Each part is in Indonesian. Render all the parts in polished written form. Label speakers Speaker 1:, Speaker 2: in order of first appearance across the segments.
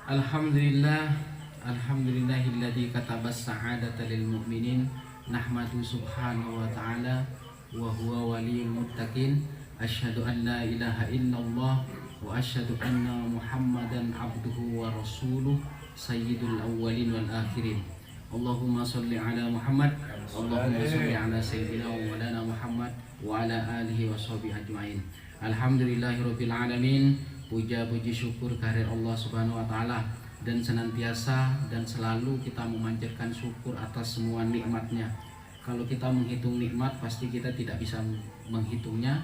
Speaker 1: Alhamdulillah, alhamdulillahilladzi katabas sa'adata lil mu'minin. Nahmadu subhanahu wa ta'ala wa huwa waliyul muttaqin. Asyhadu an la ilaha illallah wa asyhadu anna Muhammadan abduhu wa rasuluh sayyidul awwalin wal akhirin. Allahumma sholli ala Muhammad, Allahumma sholli ala sayyidina wa maulana Muhammad wa ala alihi wa sahbihi ajmain. Alhamdulillahirabbil alamin. Puja puji syukur kehadirat Allah Subhanahu wa taala, dan senantiasa dan selalu kita memanjatkan syukur atas semua nikmatnya. Kalau kita menghitung nikmat pasti kita tidak bisa menghitungnya.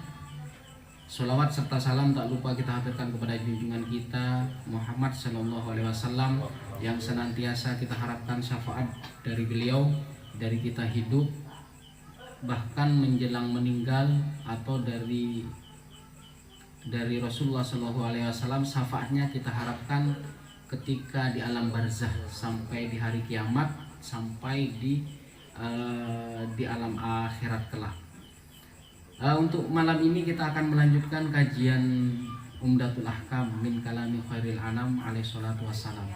Speaker 1: Sholawat serta salam tak lupa kita haturkan kepada junjungan kita Muhammad sallallahu alaihi wasallam, yang senantiasa kita harapkan syafaat dari beliau, dari kita hidup bahkan menjelang meninggal, atau dari Rasulullah Shallallahu Alaihi Wasallam syafaatnya kita harapkan ketika di alam barzah, sampai di hari kiamat, sampai di alam akhirat kelak. Untuk malam ini kita akan melanjutkan kajian Umdatul Ahkam min kalami khairil anam alaihi salatu wassalam,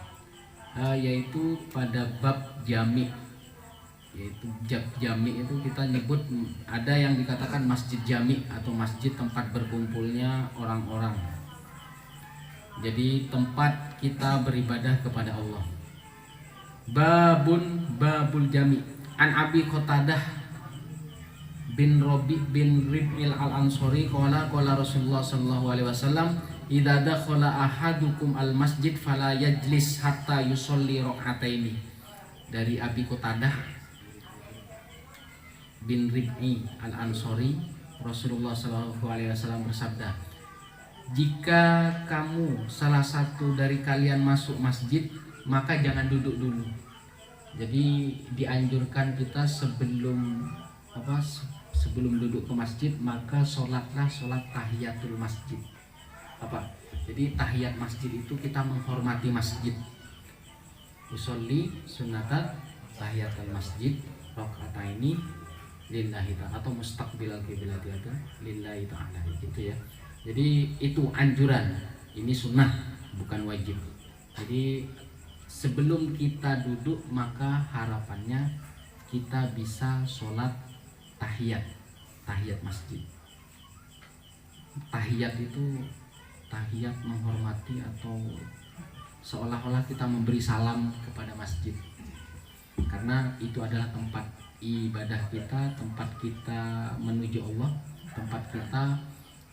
Speaker 1: yaitu pada bab jami'. Yaitu jami' itu kita nyebut, ada yang dikatakan masjid jami' atau masjid tempat berkumpulnya orang-orang. Jadi tempat kita beribadah kepada Allah. Babul jami'. An Abi Qatadah bin Rabi' bin Rib'il al-Ansari qala Rasulullah sallallahu alaihi wasallam, idza dakhala ahadukum al-masjid fala yajlis hatta yusolli rak'ataini. Dari Abi Qatadah bin Rib'i al-Ansari, Rasulullah Shallallahu Alaihi Wasallam bersabda, jika kamu salah satu dari kalian masuk masjid, maka jangan duduk dulu. Jadi dianjurkan kita sebelum duduk ke masjid, maka sholatlah sholat tahiyatul masjid. Jadi tahiyat masjid itu kita menghormati masjid. Usolli sunatat tahiyatul masjid rakaataini lillahi ta'ala, atau mustaqbilal qiblati lillahi ta'ala, gitu ya. Jadi itu anjuran, ini sunnah bukan wajib. Jadi sebelum kita duduk maka harapannya kita bisa sholat tahiyat masjid. Tahiyat itu tahiyat menghormati, atau seolah-olah kita memberi salam kepada masjid, karena itu adalah tempat ibadah kita, tempat kita menuju Allah, tempat kita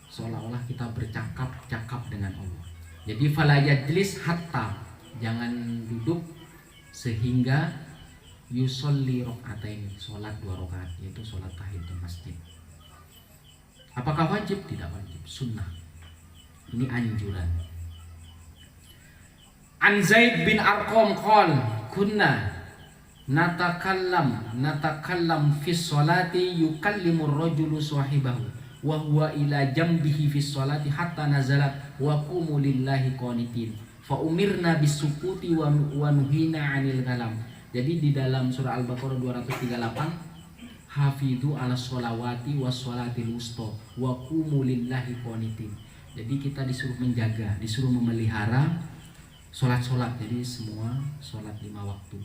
Speaker 1: seolah-olah kita bercakap dengan Allah. Jadi fala yajlis hatta, jangan duduk sehingga yusolli rak'atain, sholat 2 rakaat, yaitu sholat tahiyatul masjid. Apakah wajib? Tidak wajib, sunnah. Ini anjuran. An Zaid bin Arqam qala kunna natakallam fi sholati yukallimur rajulu sahibahu wa huwa ila jambihi fi sholati hatta nazalat wa qumu lillahi qanitin fa umirna bisukuti wa nuhina 'anil kalam. Jadi di dalam surah Al-Baqarah 238, hafidhu ala sholawati was sholatil wusta wa qumu lillahi qanitin. Jadi kita disuruh menjaga, disuruh memelihara sholat-sholat. Jadi semua sholat 5 waktu.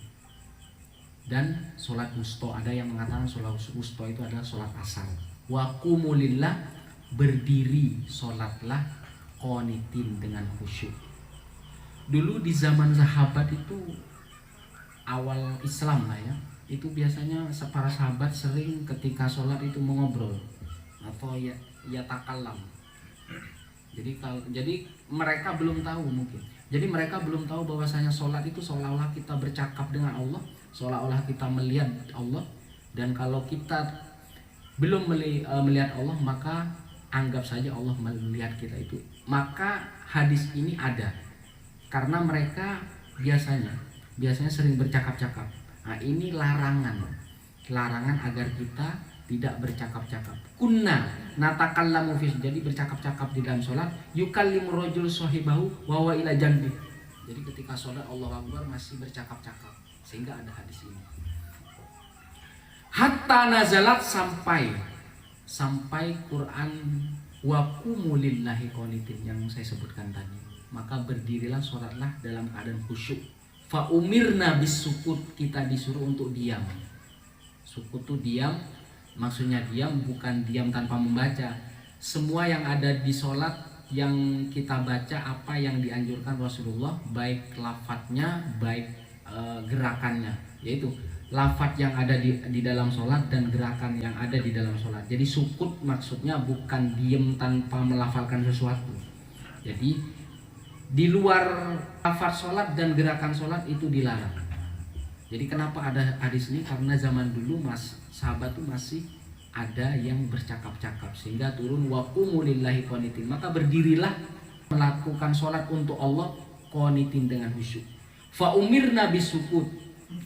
Speaker 1: Dan sholat wusta, ada yang mengatakan sholat wusta itu adalah sholat asar. Wa qumu lillah, berdiri sholatlah, qanitin, dengan khusyuk. Dulu di zaman sahabat itu, awal Islam lah ya, itu biasanya para sahabat sering ketika sholat itu mengobrol atau ya takallam. Jadi mereka belum tahu mungkin. Jadi mereka belum tahu bahwasanya sholat itu seolah-olah kita bercakap dengan Allah, seolah-olah kita melihat Allah. Dan kalau kita belum melihat Allah, maka anggap saja Allah melihat kita itu. Maka hadis ini ada karena mereka biasanya sering bercakap-cakap. Nah, ini larangan agar kita tidak bercakap-cakap. Kunna natakallamu fi, jadi bercakap-cakap di dalam sholat. Yukallimur rajul sahibahu wa huwa ila janbi. Jadi ketika sholat Allahu Akbar masih bercakap-cakap, sehingga ada hadis ini. Hatta nazalat, sampai Quran wa qumu lillahi qanitin yang saya sebutkan tadi. maka berdirilah sholatlah dalam keadaan khusyuk. Fa umirna bis sukut, kita disuruh untuk diam. Sukut tuh diam, maksudnya diam bukan diam tanpa membaca. Semua yang ada di sholat yang kita baca, apa yang dianjurkan Rasulullah, baik lafadznya baik gerakannya, yaitu lafadz yang ada di dalam sholat dan gerakan yang ada di dalam sholat. Jadi sukut maksudnya bukan diem tanpa melafalkan sesuatu. Jadi di luar lafadz sholat dan gerakan sholat itu dilarang. Jadi kenapa ada hadis ini? Karena zaman dulu sahabat tuh masih ada yang bercakap-cakap, sehingga turun wa qumu lillahi qanitin, maka berdirilah melakukan sholat untuk Allah qanitin dengan khusyuk. Fa umirna bisukut,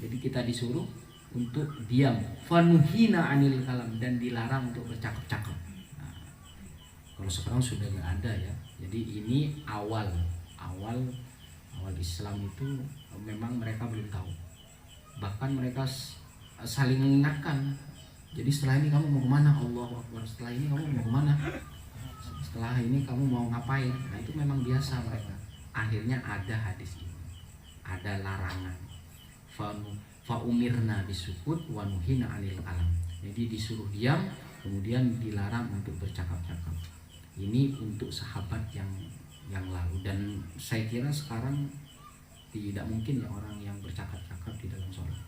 Speaker 1: jadi kita disuruh untuk diam. Fanuhina anil kalam, dan dilarang untuk bercakap-cakap. Nah, kalau sekarang sudah nggak ada ya. Jadi ini awal Islam itu memang mereka belum tahu. Bahkan mereka saling mengingatkan. Jadi setelah ini kamu mau kemana? Allahu Akbar. Setelah ini kamu mau kemana? Setelah ini kamu mau ngapain? Nah itu memang biasa mereka. Akhirnya ada hadis ini, ada larangan. Fa umirna bisukut wa nuhina anil kalam. Jadi disuruh diam, kemudian dilarang untuk bercakap-cakap. Ini untuk sahabat yang lalu, dan saya kira sekarang tidak mungkin ya orang yang bercakap-cakap di dalam sholat.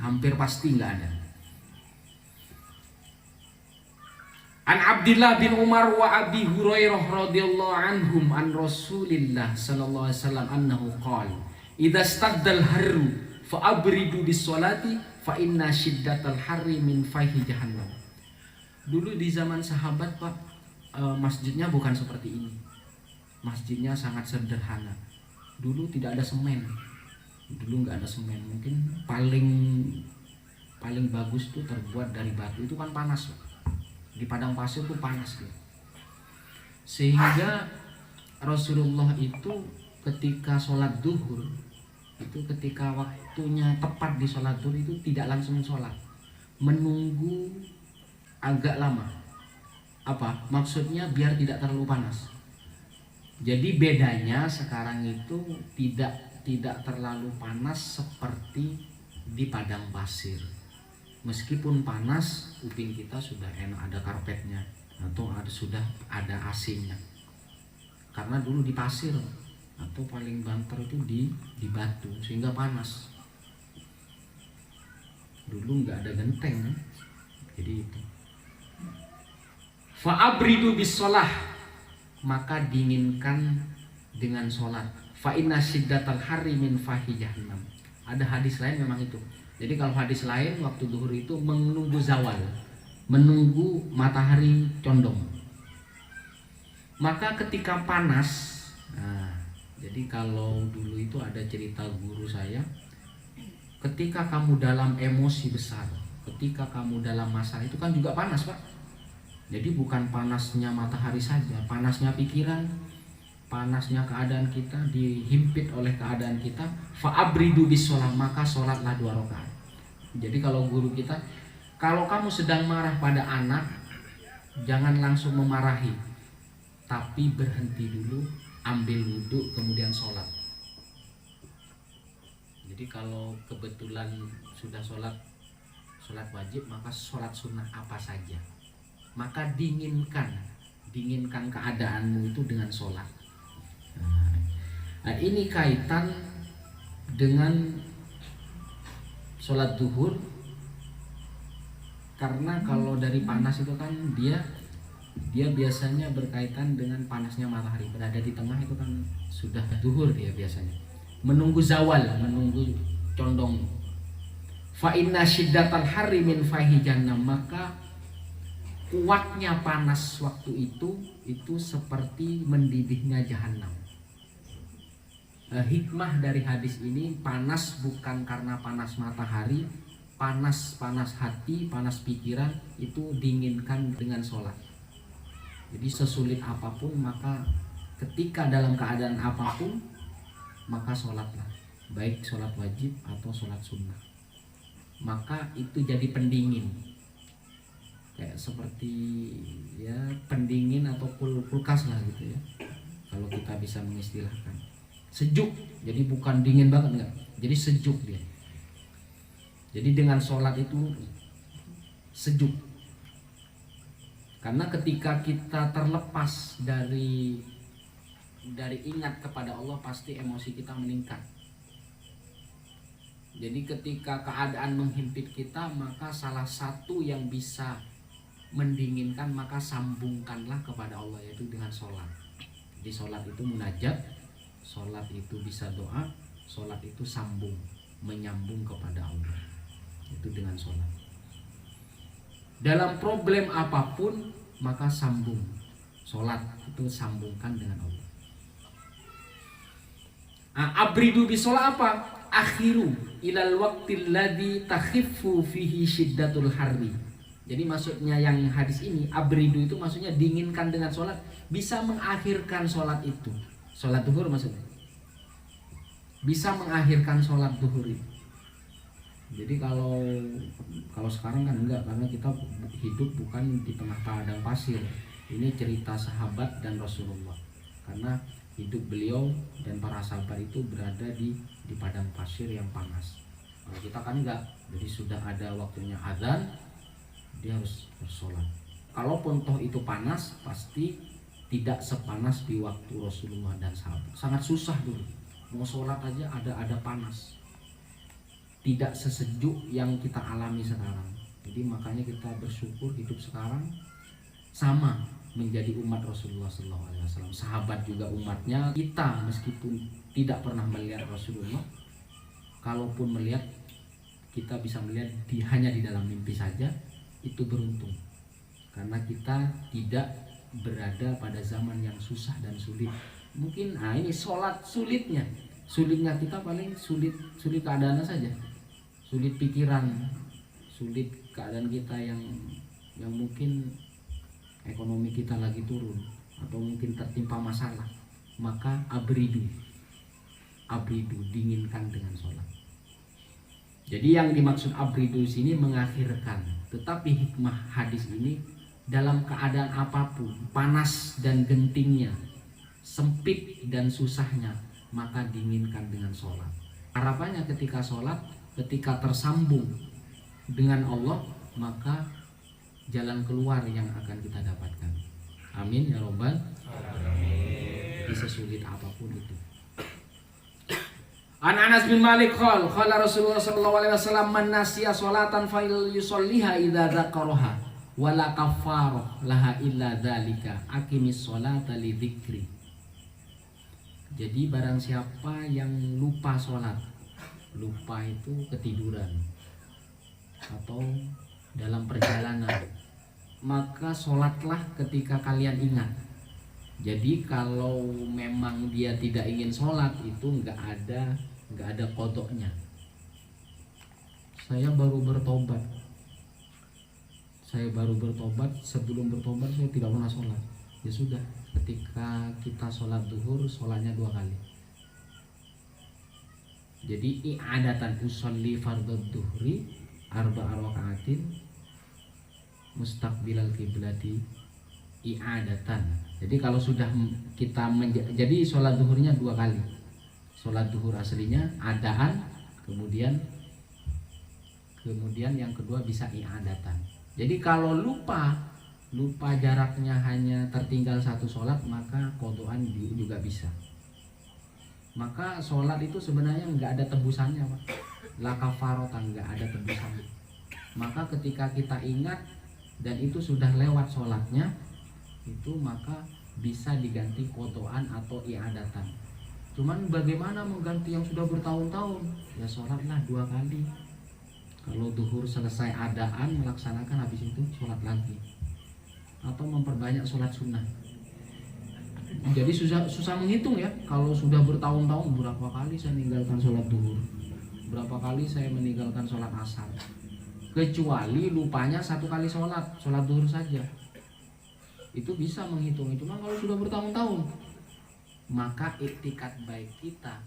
Speaker 1: Hampir pasti nggak ada. An Abdullah bin Umar wa Abi Hurairah radhiyallahu anhum an Rasulillah sallallahu alaihi wasallam annahu qala idza staddal harru fa abridu bis sholati fa inna shiddatal harri min fayhi jahannam. Dulu di zaman sahabat Pak, masjidnya bukan seperti ini. Masjidnya sangat sederhana. Dulu tidak ada semen. Dulu nggak ada semen. Mungkin paling bagus tuh terbuat dari batu. Itu kan panas Pak. Di padang pasir tuh panas gitu. Sehingga Rasulullah itu ketika sholat duhur, itu ketika waktunya tepat di sholat duhur itu tidak langsung sholat, menunggu agak lama. Apa maksudnya? Biar tidak terlalu panas. Jadi bedanya sekarang itu tidak terlalu panas seperti di padang pasir. Meskipun panas, kuping kita sudah enak, ada karpetnya atau sudah ada AC-nya. Karena dulu di pasir atau paling banter itu di batu, sehingga panas. Dulu nggak ada genteng, jadi itu. Fa'abridu bis sholah, maka dinginkan dengan sholat. Fa inna shiddatal harri min fahi jahannam. Ada hadis lain memang itu. Jadi kalau hadis lain waktu duhur itu menunggu zawal, menunggu matahari condong. Maka ketika panas, jadi kalau dulu itu ada cerita guru saya, ketika kamu dalam emosi besar, ketika kamu dalam masalah itu kan juga panas Pak. Jadi bukan panasnya matahari saja, panasnya pikiran, panasnya keadaan kita, dihimpit oleh keadaan kita. Fa'abridu bis sholat, maka sholatlah 2 rakaat. Jadi kalau guru kita, kalau kamu sedang marah pada anak, jangan langsung memarahi, tapi berhenti dulu, ambil wudhu, kemudian sholat. Jadi kalau kebetulan sudah sholat wajib, maka sholat sunnah apa saja, maka dinginkan keadaanmu itu dengan sholat. Nah ini kaitan dengan sholat duhur, karena kalau dari panas itu kan dia biasanya berkaitan dengan panasnya matahari, berada di tengah itu kan sudah duhur dia biasanya. Menunggu zawal, menunggu condong. Fa inna shiddatal harri min fahi jahannam, maka kuatnya panas waktu itu seperti mendidihnya jahanam. Hikmah dari hadis ini, panas bukan karena panas matahari, panas hati, panas pikiran, itu dinginkan dengan sholat. Jadi sesulit apapun, maka ketika dalam keadaan apapun, maka sholatlah, baik sholat wajib atau sholat sunnah. Maka itu jadi pendingin, kayak seperti ya pendingin atau kulkas lah gitu ya. kalau kita bisa mengistilahkan. Sejuk, jadi bukan dingin banget enggak, jadi sejuk dia. Jadi dengan sholat itu sejuk. Karena ketika kita terlepas dari ingat kepada Allah, pasti emosi kita meningkat. Jadi ketika keadaan menghimpit kita, maka salah satu yang bisa mendinginkan, maka sambungkanlah kepada Allah, yaitu dengan sholat. Jadi sholat itu munajat, sholat itu bisa doa, sholat itu sambung, menyambung kepada Allah, itu dengan sholat. Dalam problem apapun, maka sambung, sholat itu sambungkan dengan Allah. Abridu bisolat apa? Akhiru ilal waqtil ladzi takhiffu fihi syiddatul harri. Jadi maksudnya yang hadis ini, abridu itu maksudnya dinginkan dengan sholat, bisa mengakhirkan sholat itu. Sholat duhur maksudnya, bisa mengakhirkan sholat duhur itu. Jadi kalau sekarang kan enggak, karena kita hidup bukan di tengah padang pasir. Ini cerita sahabat dan Rasulullah, karena hidup beliau dan para sahabat itu berada di padang pasir yang panas. Kalau kita kan enggak, jadi sudah ada waktunya azan, dia harus bersolat. Kalaupun toh itu panas, pasti tidak sepanas di waktu Rasulullah dan sahabat. Sangat susah dulu, mau sholat aja ada panas. Tidak sesejuk yang kita alami sekarang. Jadi makanya kita bersyukur hidup sekarang sama menjadi umat Rasulullah SAW. Sahabat juga umatnya. Kita meskipun tidak pernah melihat Rasulullah, kalaupun melihat, kita bisa melihat hanya di dalam mimpi saja, itu beruntung. Karena kita tidak berada pada zaman yang susah dan sulit. Mungkin ini sholat sulitnya kita paling sulit keadaannya saja, sulit pikiran, sulit keadaan kita yang mungkin ekonomi kita lagi turun atau mungkin tertimpa masalah, maka abridu dinginkan dengan sholat. Jadi yang dimaksud abridu sini mengakhirkan, tetapi hikmah hadis ini dalam keadaan apapun, panas dan gentingnya, sempit dan susahnya, maka dinginkan dengan sholat. Harapannya ketika sholat, ketika tersambung dengan Allah, maka jalan keluar yang akan kita dapatkan. Amin ya robbal alamin. Sesulit apapun itu. An Anas bin Malik qala Rasulullah sallallahu alaihi wasallam, man nasiya sholatan fa yusalliha idza dzakaraha wala kafarah laha illa dzalika aqimis sholata li dzikri. Jadi barang siapa yang lupa sholat, lupa itu ketiduran atau dalam perjalanan, maka sholatlah ketika kalian ingat. Jadi kalau memang dia tidak ingin sholat, itu nggak ada kodoknya. Saya baru bertobat, sebelum bertobat saya tidak pernah sholat. Ya sudah, ketika kita sholat duhur, sholatnya 2 kali. Jadi i'adatan usolli fardhu duhri arba'a raka'atin mustaqbilal kiblati i'adatan. Jadi kalau sudah kita jadi sholat duhurnya 2 kali. Sholat duhur aslinya adaan, kemudian yang kedua bisa i'adatan. Jadi kalau lupa jaraknya hanya tertinggal 1 sholat, maka qodhoan juga bisa. Maka sholat itu sebenarnya nggak ada tebusannya, Pak. La kafaratan, nggak ada tebusannya. Maka ketika kita ingat dan itu sudah lewat sholatnya, itu maka bisa diganti qodhoan atau i'adatan. Cuman bagaimana mengganti yang sudah bertahun-tahun? Ya sholatlah 2 kali. Kalau duhur selesai adaan, melaksanakan, habis itu sholat lagi. Atau memperbanyak sholat sunnah. Jadi susah menghitung ya. Kalau sudah bertahun-tahun, berapa kali saya meninggalkan sholat duhur, berapa kali saya meninggalkan sholat asar. Kecuali lupanya 1 kali sholat duhur saja, itu bisa menghitung. Cuma kalau sudah bertahun-tahun, maka iktikad baik kita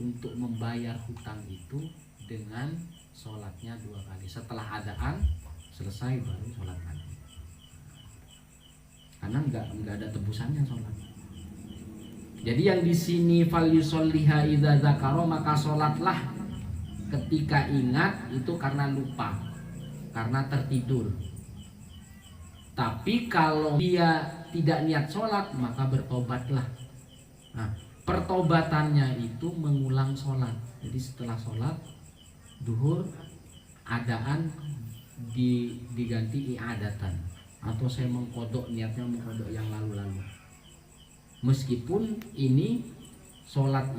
Speaker 1: untuk membayar hutang itu dengan sholatnya 2 kali. Setelah adaan selesai baru sholat lagi. Karena nggak ada tebusannya sholat. Jadi yang di sini fal yusolliha idza dzakara, maka sholatlah ketika ingat, itu karena lupa, karena tertidur. Tapi kalau dia tidak niat sholat, maka bertobatlah. Nah, pertobatannya itu mengulang sholat. Jadi setelah sholat duhur, adaan diganti i'adatan, atau saya mengkodok, niatnya mengkodok yang lalu-lalu. Meskipun ini sholat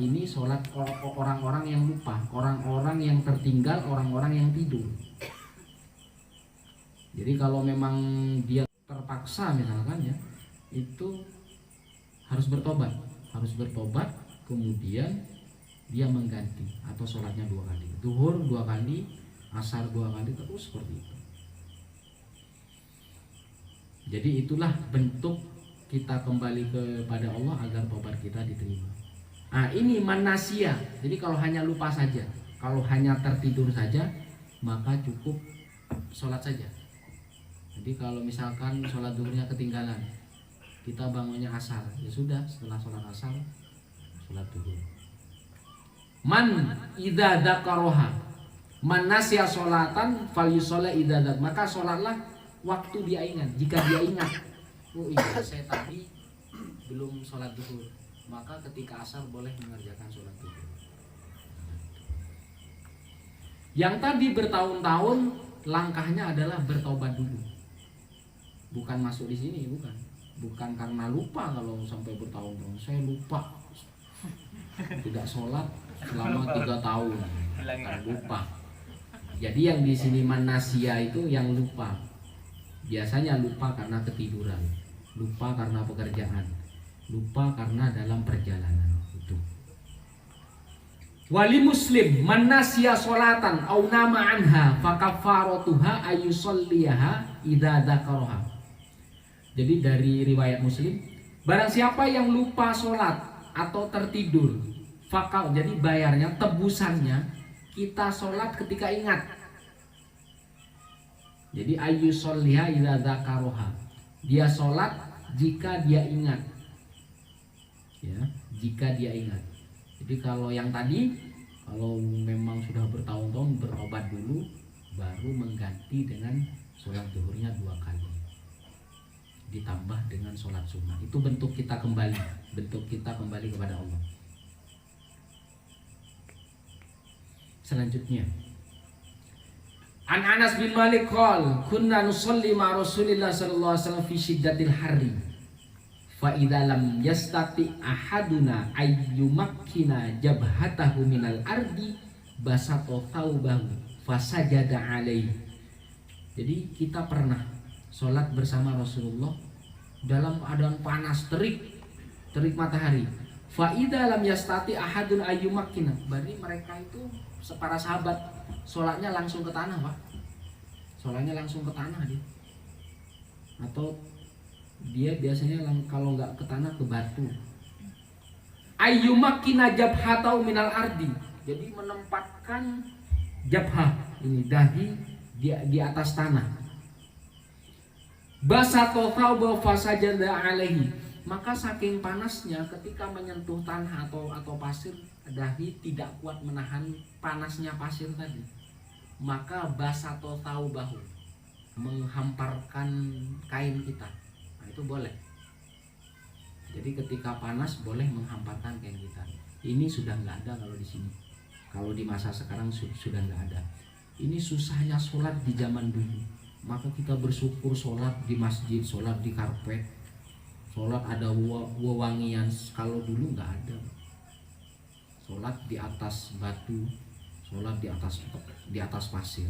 Speaker 1: orang-orang yang lupa, orang-orang yang tertinggal, orang-orang yang tidur. Jadi kalau memang dia terpaksa misalkan ya, itu harus bertobat, kemudian dia mengganti, atau sholatnya 2 kali, duhur 2 kali, asar 2 kali, terus seperti itu. Jadi itulah bentuk kita kembali kepada Allah agar tobat kita diterima. Nah, ini manasia. Jadi kalau hanya lupa saja, kalau hanya tertidur saja, maka cukup sholat saja. Jadi kalau misalkan sholat duhurnya ketinggalan, kita bangunnya asar, ya sudah, setelah sholat asar sholat duhur. Man idza dzakaraha, man nasiya sholatan falyusolli idza dzak, maka sholatlah waktu dia ingat. Jika dia ingat, oh iya saya tadi belum sholat duhur, maka ketika asar boleh mengerjakan sholat duhur. Yang tadi bertahun-tahun, langkahnya adalah bertobat dulu, bukan masuk di sini, bukan karena lupa. Kalau sampai bertahun-tahun saya lupa, tidak sholat selama 3 tahun, kan lupa. Jadi yang di sini manasia itu yang lupa. Biasanya lupa karena ketiduran, lupa karena pekerjaan, lupa karena dalam perjalanan itu. Wali muslim manasia sholatan au nama anha fakaffaratuha ayusolliyaha idza dzakaraha. Jadi dari riwayat Muslim, barang siapa yang lupa sholat atau tertidur, jadi bayarnya, tebusannya kita sholat ketika ingat. Jadi ayusolliha idza dzakaraha, dia sholat jika dia ingat, ya, jika dia ingat. Jadi kalau yang tadi, kalau memang sudah bertahun-tahun, berobat dulu, baru mengganti dengan sholat duhurnya 2 kali, ditambah dengan sholat sunnah. Itu bentuk kita kembali kepada Allah. Selanjutnya, An Anas bin Malik qol kunna nusalli ma Rasulillah sallallahu alaihi wasallam fi syiddatil harri fa idza lam yastati ahaduna ayyumakkina jabhatahu minal ardi basata thawbahu fasajada alaihi. Jadi kita pernah sholat bersama Rasulullah dalam keadaan panas terik matahari. Fa idza lam yastati ahadun ayyumakkina, berarti mereka itu para sahabat sholatnya langsung ke tanah, Pak. Sholatnya langsung ke tanah dia. Atau dia biasanya kalau nggak ke tanah, ke batu. Ayyumakkina jabhatau minal ardi, jadi menempatkan jabhah, ini dahi di atas tanah. Basato thawba fasajada alaihi, maka saking panasnya ketika menyentuh tanah atau pasir, dahi tidak kuat menahan panasnya pasir tadi, maka basato thawbahu, menghamparkan kain kita. Nah, itu boleh. Jadi ketika panas boleh menghamparkan kain kita. Ini sudah nggak ada kalau di sini. Kalau di masa sekarang sudah nggak ada. Ini susahnya sholat di zaman dulu. Maka kita bersyukur sholat di masjid, sholat di karpet, sholat ada wewangian. Kalau dulu nggak ada. Sholat di atas batu, sholat di atas pasir.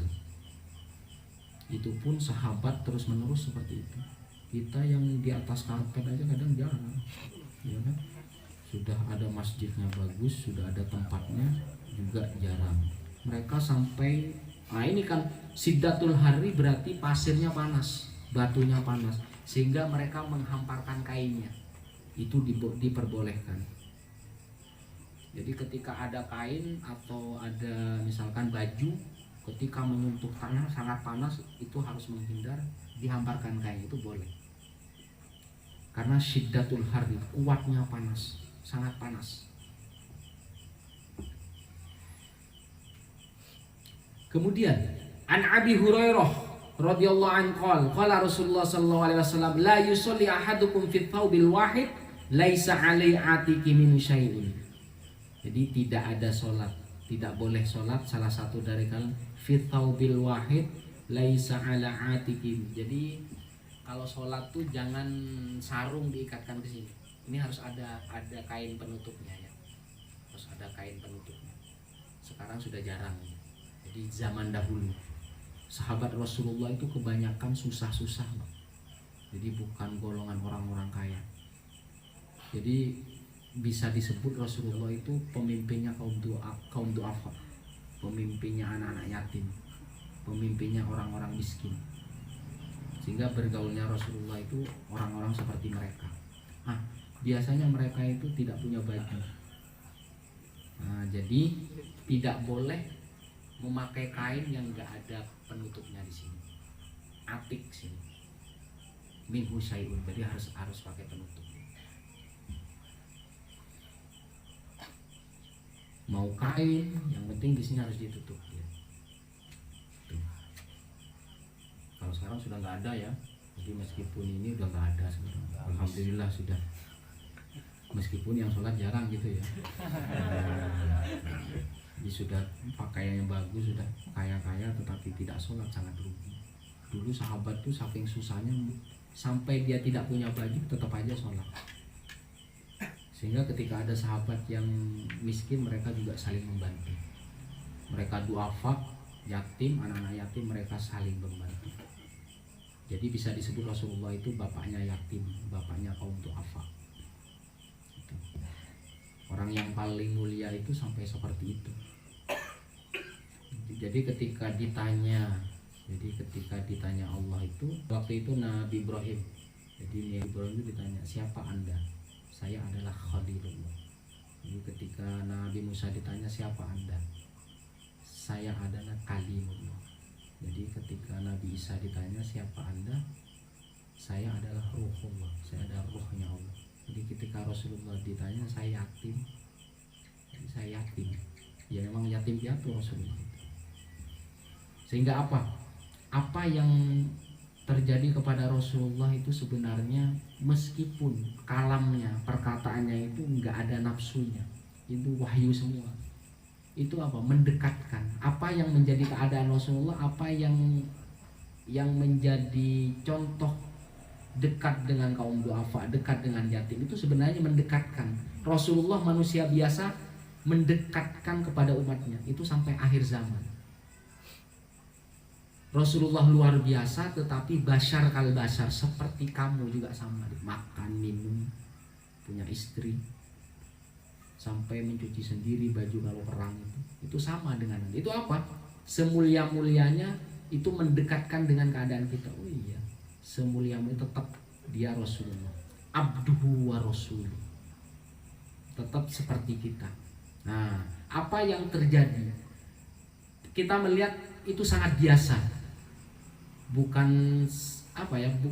Speaker 1: Itu pun sahabat terus menerus seperti itu. Kita yang di atas karpet aja kadang jarang, ya kan? Sudah ada masjidnya bagus, sudah ada tempatnya juga jarang. Mereka sampai, nah ini kan Siddatul Hari, berarti pasirnya panas, batunya panas, sehingga mereka menghamparkan kainnya. Itu diperbolehkan. Jadi ketika ada kain atau ada misalkan baju, ketika menyentuh tanah sangat panas, itu harus menghindar, dihamparkan kain, itu boleh. Karena Siddatul Hari, kuatnya panas, sangat panas. Kemudian an Abi Hurairah radhiyallahu anhu qala Rasulullah sallallahu alaihi wasallam la yusalli ahadukum fi thawbil wahid laisa alai atiki min syai'un. Jadi tidak ada sholat, tidak boleh sholat salah satu dari kalian fi thawbil wahid laisa ala atiki. Jadi kalau sholat tuh jangan sarung diikatkan ke sini. Ini harus ada kain penutupnya ya. Harus ada kain penutupnya. Sekarang sudah jarang. Di zaman dahulu sahabat Rasulullah itu kebanyakan susah-susah, jadi bukan golongan orang-orang kaya. Jadi bisa disebut Rasulullah itu pemimpinnya kaum du'afa, pemimpinnya anak-anak yatim, pemimpinnya orang-orang miskin. Sehingga bergaulnya Rasulullah itu orang-orang seperti mereka. Biasanya mereka itu tidak punya baju. Jadi tidak boleh memakai kain yang enggak ada penutupnya di sini. Atik sini. Min husyai'un. Jadi harus pakai penutup. Mau kain, yang penting di sini harus ditutup ya. Tuh. Kalau sekarang sudah enggak ada ya. Jadi meskipun ini udah enggak ada sebenarnya. Alhamdulillah sudah. Meskipun yang sholat jarang gitu ya. Jadi sudah pakaiannya bagus, sudah kaya-kaya tetapi tidak sholat, sangat rugi. Dulu sahabat tuh saking susahnya sampai dia tidak punya baju tetap aja sholat. Sehingga ketika ada sahabat yang miskin mereka juga saling membantu. Mereka du'afa, yatim, anak-anak yatim mereka saling membantu. Jadi bisa disebut Rasulullah itu bapaknya yatim, bapaknya kaum du'afa. Orang yang paling mulia itu sampai seperti itu. Jadi ketika ditanya Allah itu, waktu itu Nabi Ibrahim. Jadi Nabi Ibrahim itu ditanya, siapa Anda? Saya adalah Khalilullah. Jadi ketika Nabi Musa ditanya, siapa Anda? Saya adalah Kalimullah. Jadi ketika Nabi Isa ditanya, siapa Anda? Saya adalah Ruhullah. Saya adalah ruhnya Allah. Jadi ketika Rasulullah ditanya, saya yatim. Jadi saya yatim. Ya memang yatim piatu Rasulullah. Sehingga apa yang terjadi kepada Rasulullah itu sebenarnya meskipun kalamnya, perkataannya itu enggak ada nafsunya, itu wahyu semua. Itu mendekatkan. Apa yang menjadi keadaan Rasulullah, apa yang menjadi contoh dekat dengan kaum du'afa, dekat dengan yatim, itu sebenarnya mendekatkan. Rasulullah manusia biasa mendekatkan kepada umatnya itu sampai akhir zaman. Rasulullah luar biasa, tetapi bashar kal bashar, seperti kamu juga sama, makan, minum, punya istri, sampai mencuci sendiri baju kalau perang itu sama dengan itu. Semulia-mulianya itu mendekatkan dengan keadaan kita. Oh iya, semulia-mulia tetap dia Rasulullah, abduhu wa rasuluh, tetap seperti kita. Nah, apa yang terjadi? Kita melihat itu sangat biasa. Bukan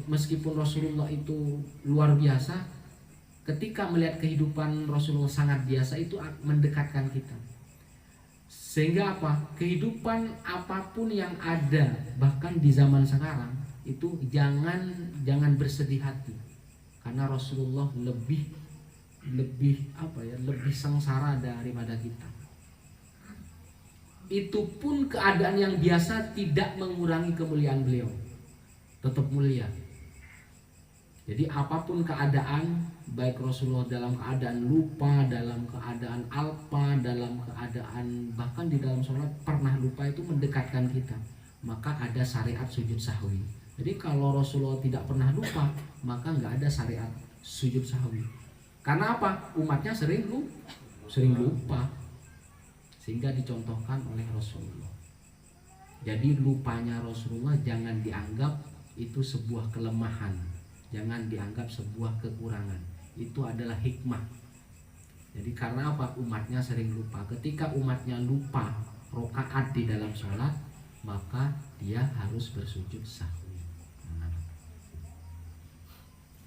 Speaker 1: meskipun Rasulullah itu luar biasa, ketika melihat kehidupan Rasulullah sangat biasa, itu mendekatkan kita. Sehingga kehidupan apapun yang ada, bahkan di zaman sekarang, itu jangan bersedih hati, karena Rasulullah lebih sengsara daripada kita. Itu pun keadaan yang biasa tidak mengurangi kemuliaan beliau, tetap mulia. Jadi apapun keadaan, baik Rasulullah dalam keadaan lupa, dalam keadaan alpa, dalam keadaan bahkan di dalam sholat pernah lupa, itu mendekatkan kita. Maka ada syariat sujud sahwi. Jadi kalau Rasulullah tidak pernah lupa, maka nggak ada syariat sujud sahwi. Karena umatnya sering lupa. Sehingga dicontohkan oleh Rasulullah. Jadi lupanya Rasulullah jangan dianggap itu sebuah kelemahan, jangan dianggap sebuah kekurangan. Itu adalah hikmah. Jadi karena umatnya sering lupa. Ketika umatnya lupa rakaat di dalam sholat, maka dia harus bersujud sahwi.